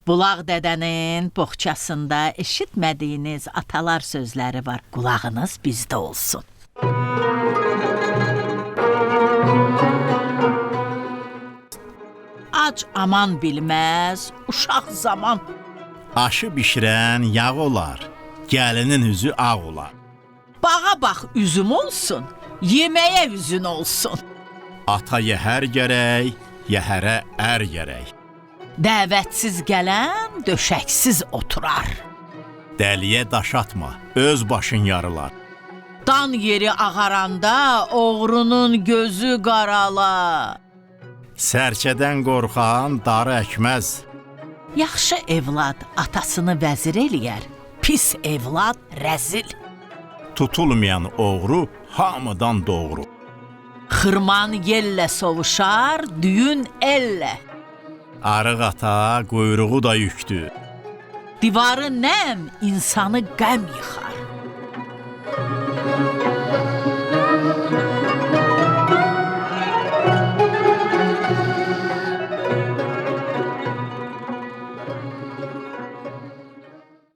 Bulaq dədənin boğçasında eşitmədiyiniz atalar sözləri var. Qulağınız bizdə olsun. Ac aman bilməz, uşaq zaman. Aşı bişirən yağ olar, gəlinin üzü ağ olar. Bağa bax üzüm olsun, yeməyə üzün olsun. Ata yəhər gərək, yəhərə ər gərək. Dəvətsiz gələn döşəksiz oturar. Dəliyə daş atma, öz başın yarılar. Dan yeri ağaranda oğrunun gözü qarala. Sərçədən qorxan darı əkməz. Yaxşı evlad atasını vəzir eləyər, pis evlad rəzil. Tutulmayan oğru hamıdan doğru. Xırman yellə sovuşar, düyün ellə. Arıq ata quyruğu da yüktü. Divarı nəm insanı qəm yıxar.